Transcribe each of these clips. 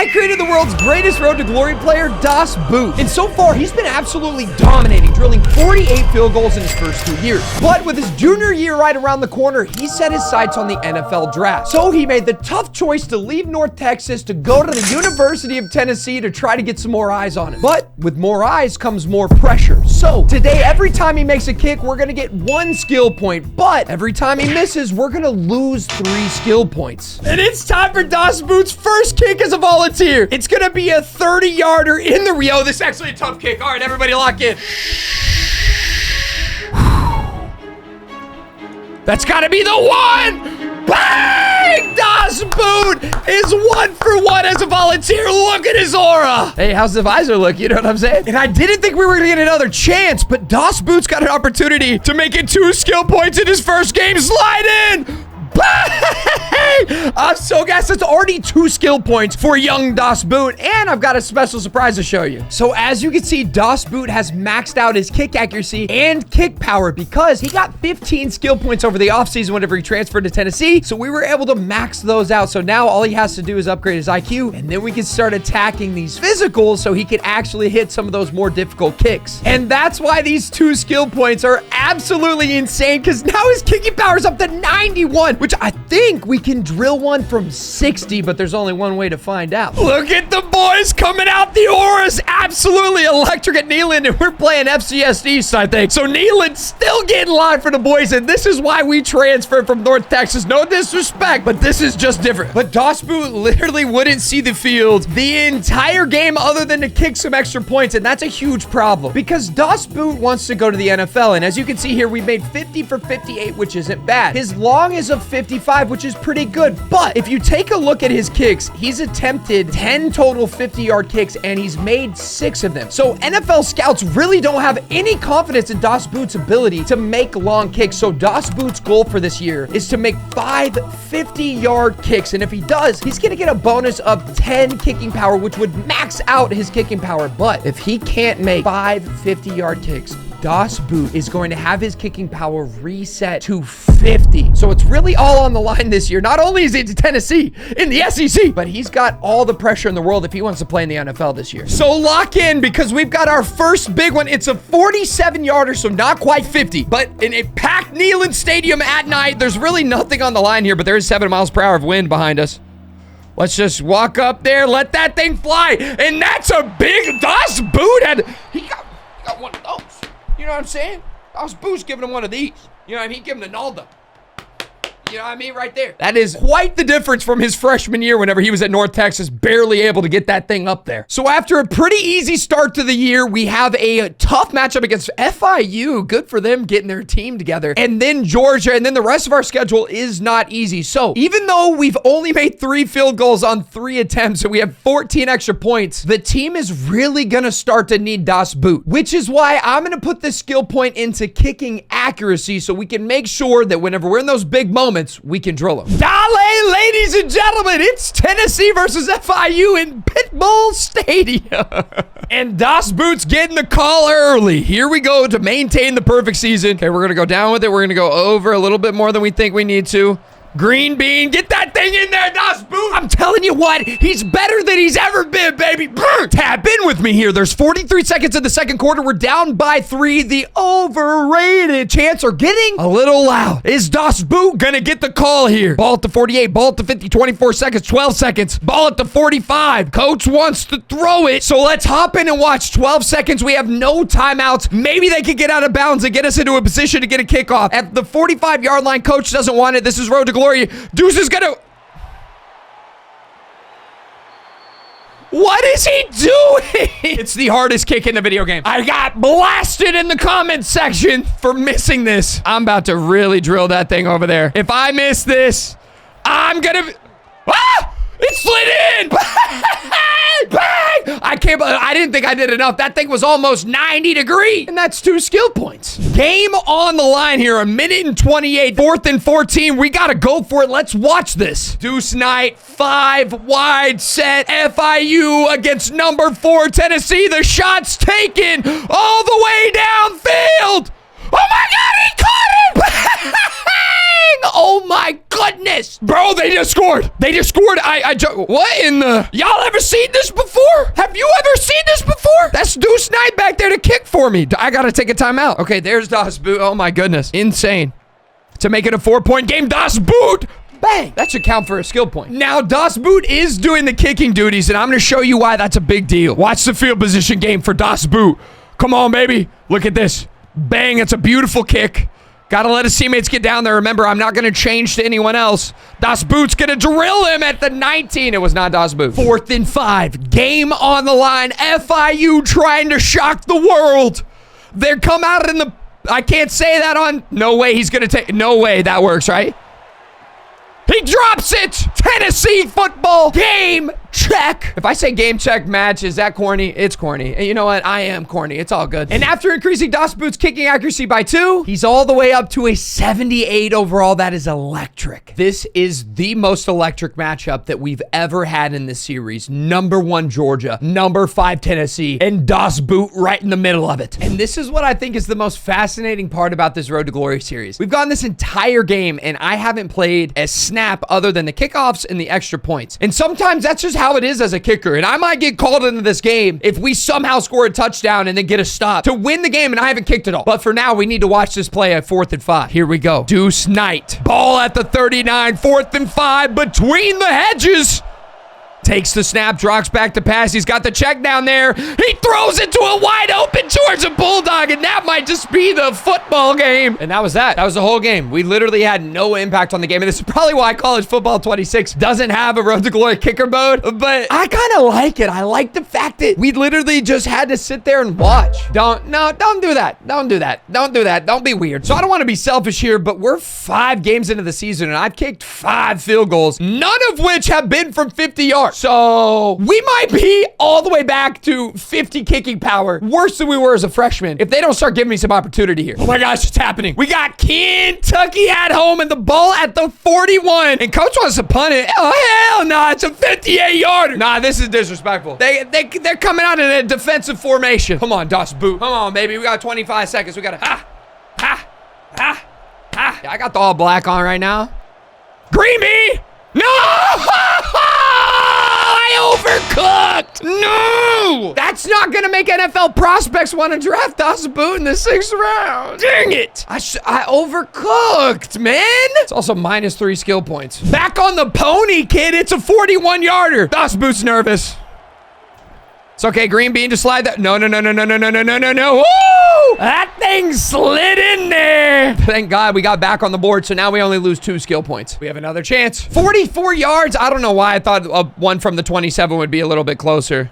I created the world's greatest Road to Glory player, Das Boot. And so far, he's been absolutely dominating, drilling 48 field goals in his first 2 years. But with his junior year right around the corner, he set his sights on the NFL draft. So he made the tough choice to leave North Texas to go to the University of Tennessee to try to get some more eyes on him. But with more eyes comes more pressure. So today, every time he makes a kick, we're gonna get 1 skill point. But every time he misses, we're gonna lose 3 skill points. And it's time for Das Boot's first kick as a volunteer. It's gonna be a 30-yarder in the Rio. This is actually a tough kick. All right, everybody lock in. That's gotta be the one! Bang! Das Boot is 1 for 1 as a volunteer. Look at his aura. Hey, how's the visor look? You know what I'm saying? And I didn't think we were gonna get another chance, but Das Boot's got an opportunity to make it 2 skill points in his first game. Slide in! Bang! I'm so gassed. It's already 2 skill points for young Das Boot, and I've got a special surprise to show you. So as you can see, Das Boot has maxed out his kick accuracy and kick power because he got 15 skill points over the offseason whenever he transferred to Tennessee. So we were able to max those out. So now all he has to do is upgrade his IQ, and then we can start attacking these physicals so he can actually hit some of those more difficult kicks. And that's why these 2 skill points are absolutely insane, because now his kicking power is up to 91, which I think we can drill one from 60, but there's only one way to find out. Look at the boys coming out. The aura's absolutely electric at Neyland, and we're playing FCS East, I think. So Neyland's still getting live for the boys, and this is why we transferred from North Texas. No disrespect, but this is just different. But Das Boot literally wouldn't see the field the entire game other than to kick some extra points, and that's a huge problem because Das Boot wants to go to the NFL, and as you can see here, we made 50 for 58, which isn't bad. His long is of 55, which is pretty good. But if you take a look at his kicks, he's attempted 10 total 50-yard kicks, and he's made 6 of them. So NFL scouts really don't have any confidence in Das Boot's ability to make long kicks. So Das Boot's goal for this year is to make 5 50-yard kicks. And if he does, he's going to get a bonus of 10 kicking power, which would max out his kicking power. But if he can't make 5 50-yard kicks, Das Boot is going to have his kicking power reset to 50. So it's really all on the line this year. Not only is he to Tennessee in the SEC, but he's got all the pressure in the world if he wants to play in the NFL this year. So lock in because we've got our first big one. It's a 47-yarder, so not quite 50, but in a packed Neyland Stadium at night. There's really nothing on the line here, but there is 7 miles per hour of wind behind us. Let's just walk up there, let that thing fly, and that's a big Das Boot. He got one of those. You know what I'm saying? Das Boot's giving him one of these. You know what I mean? Give him the Nalda. You know what I mean? Right there. That is quite the difference from his freshman year whenever he was at North Texas, barely able to get that thing up there. So after a pretty easy start to the year, we have a tough matchup against FIU. Good for them getting their team together. And then Georgia, and then the rest of our schedule is not easy. So even though we've only made 3 field goals on 3 attempts and we have 14 extra points, the team is really going to start to need Das Boot, which is why I'm going to put this skill point into kicking accuracy so we can make sure that whenever we're in those big moments, we can drill them. Dale, ladies and gentlemen, it's Tennessee versus FIU in Pitbull Stadium. And Das Boot's getting the call early. Here we go to maintain the perfect season. Okay, we're going to go down with it. We're going to go over a little bit more than we think we need to. Green bean, get that thing in there, Das Boot. I'm telling you what, he's better than he's ever been, baby. Brr, tap in with me here. There's 43 seconds in the second quarter. We're down by 3. The overrated chants are getting a little loud. Is Das Boot gonna get the call here? Ball at the 48, ball at the 50, 24 seconds, 12 seconds. Ball at the 45. Coach wants to throw it, so let's hop in and watch. 12 seconds. We have no timeouts. Maybe they could get out of bounds and get us into a position to get a kickoff. At the 45-yard line, coach doesn't want it. This is Road to Glory. Deuce is gonna... What is he doing? It's the hardest kick in the video game. I got blasted in the comments section for missing this. I'm about to really drill that thing over there. If I miss this, I'm gonna... Ah! It slid in! Bang! I didn't think I did enough. That thing was almost 90 degrees. And that's 2 skill points. Game on the line here. 1:28, 4th and 14. We gotta go for it. Let's watch this. Deuce Knight, 5 wide set. FIU against number 4 Tennessee. The shot's taken all the way downfield. Oh my God, he caught it! Oh my goodness. Bro, they just scored. They just scored. What in the... Y'all ever seen this before? Have you ever seen this before? That's Deuce Knight back there to kick for me. I gotta take a timeout. Okay, there's Das Boot. Oh my goodness. Insane. To make it a 4-point game, Das Boot. Bang! That should count for a skill point. Now, Das Boot is doing the kicking duties, and I'm going to show you why that's a big deal. Watch the field position game for Das Boot. Come on, baby. Look at this. Bang. It's a beautiful kick. Got to let his teammates get down there. Remember, I'm not going to change to anyone else. Das Boot's going to drill him at the 19. It was not Das Boot. 4th and 5. Game on the line. FIU trying to shock the world. They're come out in the... I can't say that on... No way he's going to take... No way that works, right? He drops it! Tennessee football game check. If I say game check match, is that corny? It's corny. And you know what? I am corny. It's all good. And after increasing Das Boot's kicking accuracy by 2, he's all the way up to a 78 overall. That is electric. This is the most electric matchup that we've ever had in this series. Number 1 Georgia, number 5 Tennessee, and Das Boot right in the middle of it. And this is what I think is the most fascinating part about this Road to Glory series. We've gone this entire game, and I haven't played a snap other than the kickoffs and the extra points. And sometimes that's just how it is as a kicker. And I might get called into this game if we somehow score a touchdown and then get a stop to win the game, and I haven't kicked it all. But for now, we need to watch this play at 4th and 5. Here we go. Deuce Knight. Ball at the 39. 4th and 5 between the hedges. Takes the snap, drops back to pass. He's got the check down there. He throws it to a wide open Georgia Bulldog, and that might just be the football game. And that was that. That was the whole game. We literally had no impact on the game, and this is probably why College Football 26 doesn't have a Road to Glory kicker mode, but I kind of like it. I like the fact that we literally just had to sit there and watch. Don't do that. Don't do that. Don't do that. Don't be weird. So I don't want to be selfish here, but we're 5 games into the season, and I've kicked 5 field goals, none of which have been from 50 yards. So we might be all the way back to 50 kicking power, worse than we were as a freshman, if they don't start giving me some opportunity here. Oh my gosh, it's happening. We got Kentucky at home and the ball at the 41. And coach wants to punt it. Oh, hell no, it's a 58-yarder. Nah, this is disrespectful. They're coming out in a defensive formation. Come on, Das Boot. Come on, baby. We got 25 seconds. We got to, Yeah, I got the all black on right now. Greeny! No! I overcooked! No! That's not gonna make NFL prospects want to draft Das Boot in the 6th round. Dang it! I overcooked, man! It's also -3 skill points. Back on the pony, kid! It's a 41-yarder! Das Boot's nervous. It's okay, Green Bean, to slide that. No. Woo! That thing slid in there. Thank God we got back on the board, so now we only lose 2 skill points. We have another chance. 44 yards. I don't know why I thought one from the 27 would be a little bit closer.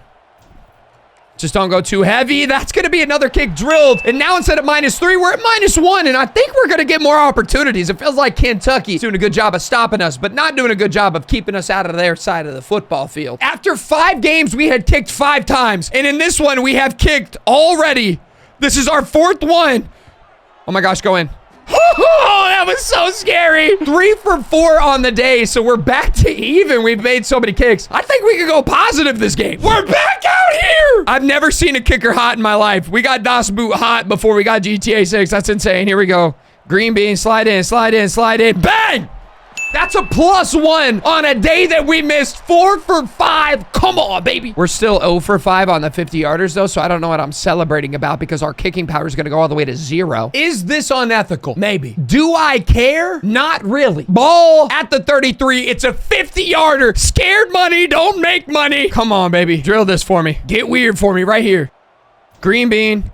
Just don't go too heavy. That's going to be another kick drilled. And now instead of -3, we're at -1. And I think we're going to get more opportunities. It feels like Kentucky's doing a good job of stopping us, but not doing a good job of keeping us out of their side of the football field. After 5 games, we had kicked 5 times. And in this one, we have kicked already. This is our 4th one. Oh my gosh, go in. Oh, that was so scary. 3 for 4 on the day, so we're back to even. We've made so many kicks. I think we could go positive this game. We're back out here. I've never seen a kicker hot in my life. We got Das Boot hot before we got GTA 6. That's insane. Here we go. Green Bean, slide in, slide in, slide in. Bang! That's a +1 on a day that we missed 4 for 5. Come on, baby. We're still 0 for 5 on the 50-yarders, though, so I don't know what I'm celebrating about because our kicking power is going to go all the way to 0. Is this unethical? Maybe. Do I care? Not really. Ball at the 33. It's a 50-yarder. Scared money don't make money. Come on, baby. Drill this for me. Get weird for me right here. Green Bean.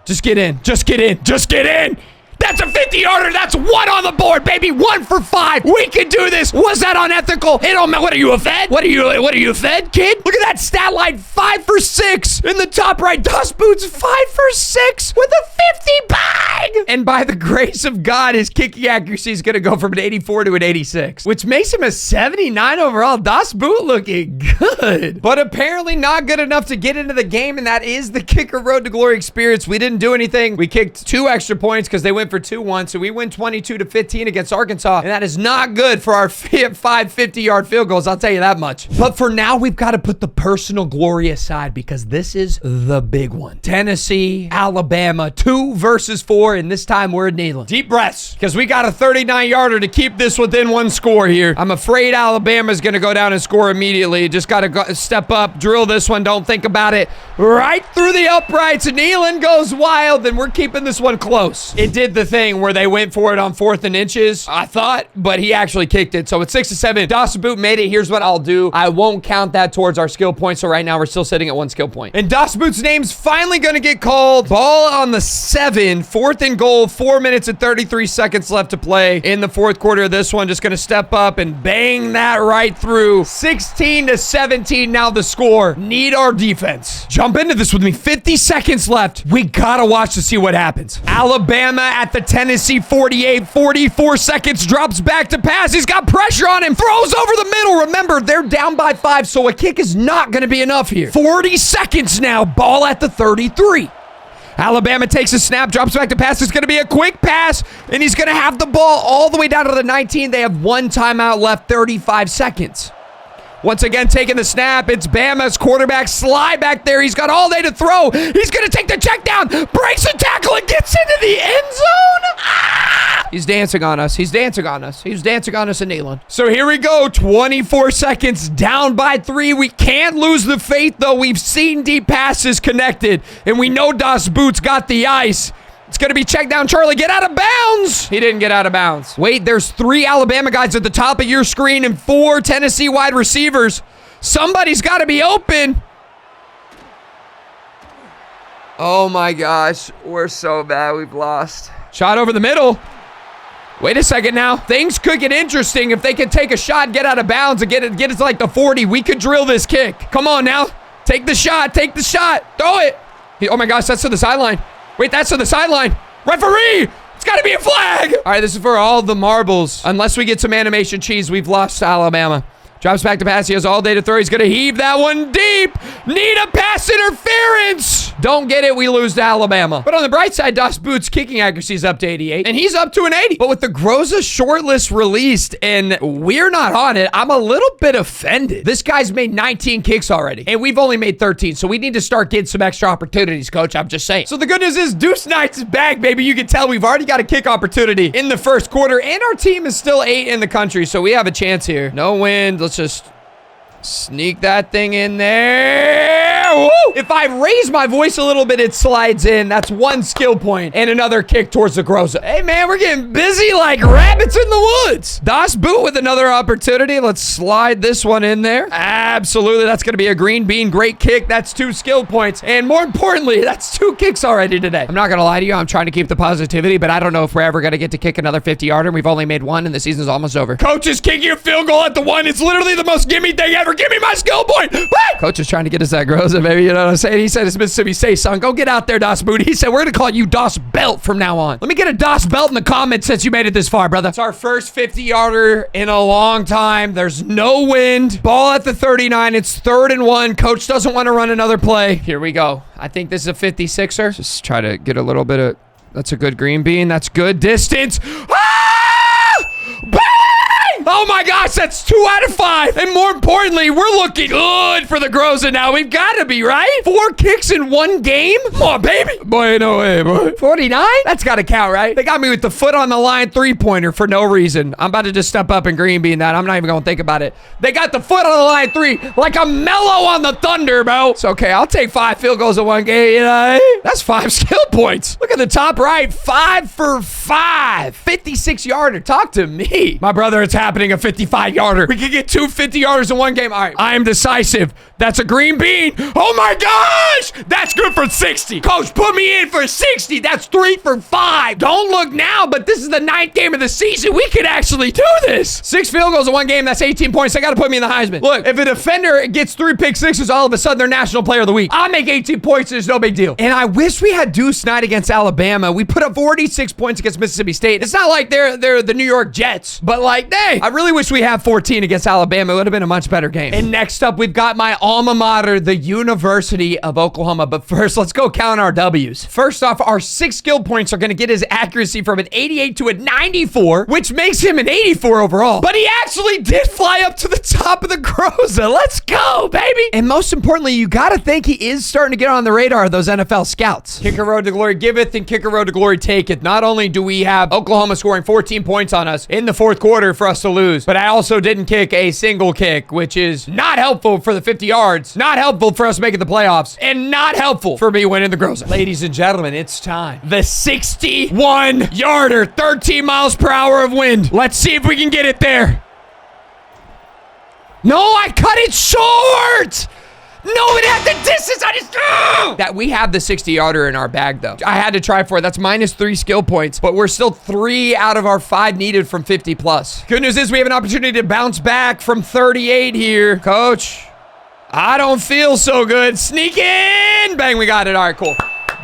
Just get in. Just get in. Just get in. That's a 50-yarder. That's 1 on the board, baby. 1 for 5. We can do this. Was that unethical? It don't matter. What are you, a Fed? What are you, a Fed, kid? Look at that stat line. 5 for 6 in the top right. Das Boot's 5 for 6 with a 50 bag. And by the grace of God, his kicking accuracy is going to go from an 84 to an 86, which makes him a 79 overall. Das Boot looking good, but apparently not good enough to get into the game. And that is the Kicker Road to Glory experience. We didn't do anything. We kicked 2 extra points because they went for for 2-1, so we win 22-15 against Arkansas, and that is not good for our 5 50-yard field goals, I'll tell you that much. But for now, we've got to put the personal glory aside because this is the big one. Tennessee, Alabama, 2 versus 4, and this time we're in Neyland. Deep breaths, because we got a 39-yarder to keep this within 1 score here. I'm afraid Alabama's going to go down and score immediately. Just got to step up, drill this one, don't think about it. Right through the uprights, and Neyland goes wild, and we're keeping this one close. It did the thing where they went for it on 4th and inches, I thought, but he actually kicked it. So it's 6-7. Dawson Boot made it. Here's what I'll do. I won't count that towards our skill point, so right now we're still sitting at 1 skill point. And Dawson Boot's name's finally going to get called. Ball on the 7, 4th and goal, 4 minutes and 33 seconds left to play in the 4th quarter of this one. Just going to step up and bang that right through. 16-17 now the score. Need our defense. Jump into this with me. 50 seconds left. We gotta watch to see what happens. Alabama at the Tennessee 48, 44 seconds, drops back to pass. He's got pressure on him, throws over the middle. Remember, they're down by 5, so a kick is not gonna be enough here. 40 seconds now, ball at the 33. Alabama takes a snap, drops back to pass. It's going to be a quick pass, and he's going to have the ball all the way down to the 19. They have 1 timeout left, 35 seconds. Once again, taking the snap. It's Bama's quarterback slide back there. He's got all day to throw. He's going to take the check down, breaks a tackle, and gets into the end zone. Ah! He's dancing on us. He's dancing on us. He's dancing on us in Neyland. So here we go. 24 seconds, down by 3. We can't lose the faith, though. We've seen deep passes connected, and we know Das Boots got the ice. It's going to be checked down. Charlie, get out of bounds. He didn't get out of bounds. Wait, there's 3 Alabama guys at the top of your screen and 4 Tennessee wide receivers. Somebody's got to be open. Oh my gosh. We're so bad. We've lost. Shot over the middle. Wait a second now. Things could get interesting if they can take a shot, get out of bounds, and get it to like the 40. We could drill this kick. Come on now. Take the shot. Take the shot. Throw it. Oh my gosh, that's to the sideline. Wait, that's to the sideline. Referee! It's got to be a flag! All right, this is for all the marbles. Unless we get some animation cheese, we've lost to Alabama. Drops back to pass. He has all day to throw. He's going to heave that one deep. Need a pass interference. Don't get it. We lose to Alabama. But on the bright side, Das Boots' kicking accuracy is up to 88. And he's up to an 80. But with the groza shortlist released and we're not on it, I'm a little bit offended. This guy's made 19 kicks already. And we've only made 13. So we need to start getting some extra opportunities, coach. I'm just saying. So the good news is Deuce Knight's is back, baby. You can tell we've already got a kick opportunity in the 1st quarter. And our team is still 8 in the country. So we have a chance here. No wind. Let's just sneak that thing in there. Woo! If I raise my voice a little bit, it slides in. That's 1 skill point and another kick towards the groza. Hey, man, we're getting busy like rabbits in the woods. Das Boot with another opportunity. Let's slide this one in there. Absolutely. That's going to be a green bean. Great kick. That's 2 skill points. And more importantly, that's 2 kicks already today. I'm not going to lie to you. I'm trying to keep the positivity, but I don't know if we're ever going to get to kick another 50-yarder. We've only made 1, and the season's almost over. Coach is kicking a field goal at the 1. It's literally the most gimme thing ever. Give me my skill point. Woo! Coach is trying to get us that groza, baby. You know what I'm saying? He said it's Mississippi State, son. Go get out there, Das Boot. He said we're going to call you Das Belt from now on. Let me get a Das Belt in the comments since you made it this far, brother. It's our first 50-yarder in a long time. There's no wind. Ball at the 39. It's 3rd and 1. Coach doesn't want to run another play. Here we go. I think this is a 56er. Just try to get a little bit of... That's a good green bean. That's good distance. Ah! Bang! Oh my gosh, that's 2 out of 5. And more importantly, we're looking good for the groza now. We've got to be, right? 4 kicks in 1 game? Come on, baby. Boy, no way, boy. 49? That's got to count, right? They got me with the foot on the line 3-pointer for no reason. I'm about to just step up and green bean that. I'm not even going to think about it. They got the foot on the line 3 like a mellow on the Thunder, bro. It's okay. I'll take 5 field goals in 1 game, you know? That's 5 skill points. Look at the top right. 5 for 5. 56-yarder. Talk to me. My brother, it's happening. A 55-yarder. We could get 2 50-yarders in 1 game. All right. I am decisive. That's a green bean. Oh my gosh. That's good for 60. Coach, put me in for 60. That's 3 for 5. Don't look now, but this is the 9th game of the season. We could actually do this. 6 field goals in 1 game. That's 18 points. They got to put me in the Heisman. Look, if a defender gets 3 pick sixes, all of a sudden they're National Player of the Week. I'll make 18 points. It's no big deal. And I wish we had Deuce Knight against Alabama. We put up 46 points against Mississippi State. It's not like they're the New York Jets, but like, hey, I really wish we had 14 against Alabama. It would have been a much better game. And next up, we've got my alma mater, the University of Oklahoma. But first, let's go count our W's. First off, our 6 skill points are going to get his accuracy from an 88 to a 94, which makes him an 84 overall. But he actually did fly up to the top of the groza. Let's go, baby. And most importantly, you got to think he is starting to get on the radar of those NFL scouts. Kicker road to glory giveth and kicker road to glory taketh. Not only do we have Oklahoma scoring 14 points on us in the fourth quarter for us to lose, but I also didn't kick a single kick, which is not helpful for the 50 yards, not helpful for us making the playoffs, and not helpful for me winning the groza. Ladies and gentlemen, it's time. The 61-yarder, 13 miles per hour of wind. Let's see if we can get it there. No, I cut it short! No, it had the distance. I just... That we have the 60-yarder in our bag, though. I had to try for it. That's -3 skill points, but we're still 3 out of our 5 needed from 50 plus. Good news is we have an opportunity to bounce back from 38 here. Coach, I don't feel so good. Sneak in. Bang, we got it. All right, cool.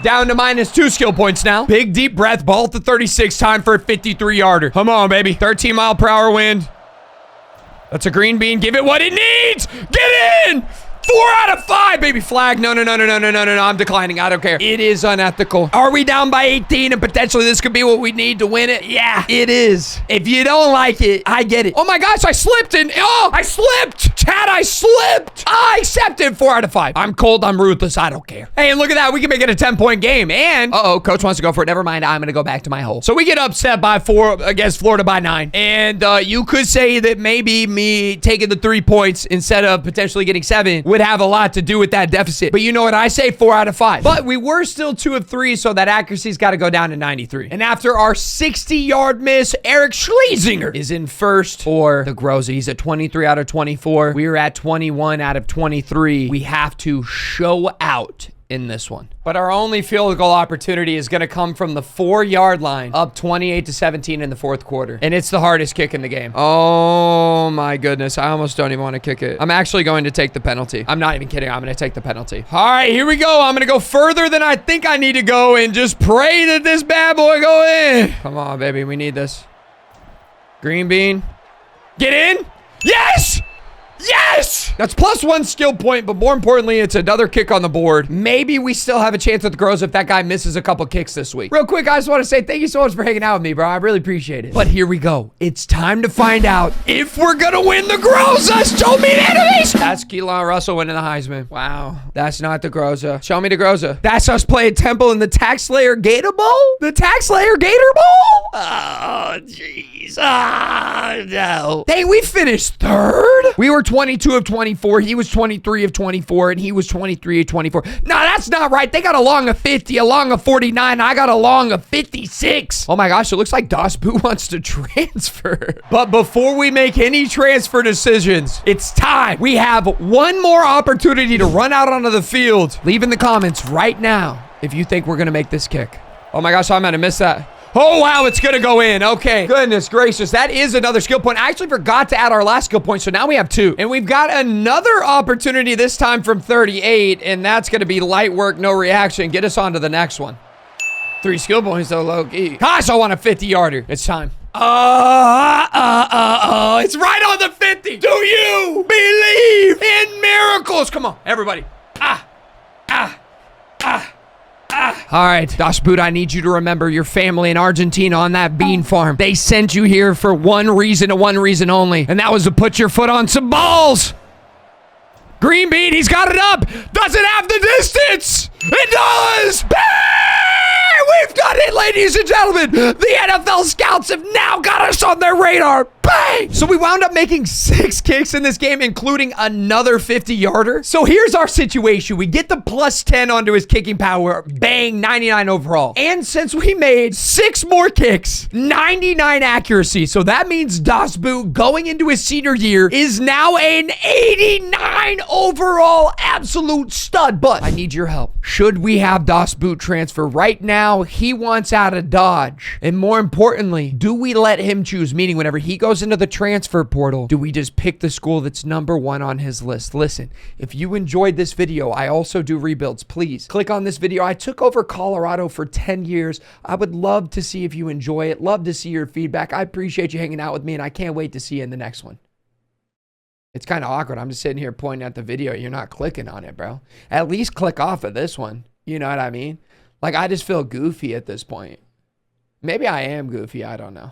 Down to -2 skill points now. Big, deep breath. Ball at the 36. Time for a 53-yarder. Come on, baby. 13 mile per hour wind. That's a green bean. Give it what it needs. Get in. 4 out of 5, baby. Flag. No. I'm declining. I don't care. It is unethical. Are we down by 18 and potentially this could be what we need to win it? Yeah, it is. If you don't like it, I get it. Oh my gosh, I slipped and I slipped. Chad, I slipped. I accepted 4 out of 5. I'm cold. I'm ruthless. I don't care. Hey, and look at that. We can make it a 10-point game. And, coach wants to go for it. Never mind. I'm going to go back to my hole. So we get upset by 4 against Florida by 9. And you could say that maybe me taking the 3 points instead of potentially getting 7 would have a lot to do with that deficit. But you know what I say? 4 out of 5. But we were still 2 of 3, so that accuracy's got to go down to 93. And after our 60-yard miss, Eric Schlesinger is in first for the groza. He's at 23 out of 24. We were at 21 out of 23. We have to show out in this one. But our only field goal opportunity is going to come from the 4-yard line, up 28-17 in the fourth quarter. And it's the hardest kick in the game. Oh my goodness. I almost don't even want to kick it. I'm actually going to take the penalty. I'm not even kidding. I'm going to take the penalty. All right, here we go. I'm going to go further than I think I need to go and just pray that this bad boy go in. Come on, baby. We need this. Green bean. Get in. Yes! Yes! That's +1 skill point, but more importantly, it's another kick on the board. Maybe we still have a chance at the groza if that guy misses a couple kicks this week. Real quick, I just want to say thank you so much for hanging out with me, bro. I really appreciate it. But here we go. It's time to find out if we're gonna win the groza. Show me the enemies! That's Keelan Russell winning the Heisman. Wow. That's not the groza. Show me the groza. That's us playing Temple in the Tax Slayer Gator Bowl? The Tax Slayer Gator Bowl? Oh, jeez. Oh, no. Dang, we finished 3rd? We were 22 of 24. He was 23 of 24, and he was 23 of 24. No, that's not right. They got a long of 50, a long of 49. I got a long of 56. Oh my gosh, it looks like Das Boot wants to transfer. But before we make any transfer decisions, it's time. We have one more opportunity to run out onto the field. Leave in the comments right now if you think we're going to make this kick. Oh my gosh, I might have missed that. Oh, wow, it's going to go in. Okay. Goodness gracious. That is another skill point. I actually forgot to add our last skill point, so now we have 2. And we've got another opportunity this time from 38, and that's going to be light work, no reaction. Get us on to the next one. 3 skill points, though, low-key. Gosh, I want a 50-yarder. It's time. It's right on the 50. Do you believe in miracles? Come on, everybody. All right, Das Boot, I need you to remember your family in Argentina on that bean farm. They sent you here for one reason and one reason only, and that was to put your foot on some balls. Green bean, he's got it up. Does it have the distance? It does. Bang! We've done it, ladies and gentlemen. The NFL scouts have now got us on their radar. Bang! So we wound up making 6 kicks in this game, including another 50-yarder. So here's our situation. We get the +10 onto his kicking power. Bang, 99 overall. And since we made 6 more kicks, 99 accuracy. So that means Das Boot going into his senior year is now an 89 overall absolute stud. But I need your help. Should we have Das Boot transfer right now? He wants out of Dodge. And more importantly, do we let him choose? Meaning whenever he goes into the transfer portal, do we just pick the school that's #1 on his list? Listen, if you enjoyed this video, I also do rebuilds. Please click on this video. I took over Colorado for 10 years. I would love to see if you enjoy it. Love to see your feedback. I appreciate you hanging out with me, and I can't wait to see you in the next one. It's kind of awkward. I'm just sitting here pointing at the video. You're not clicking on it, bro. At least click off of this one. You know what I mean? Like, I just feel goofy at this point. Maybe I am goofy. I don't know.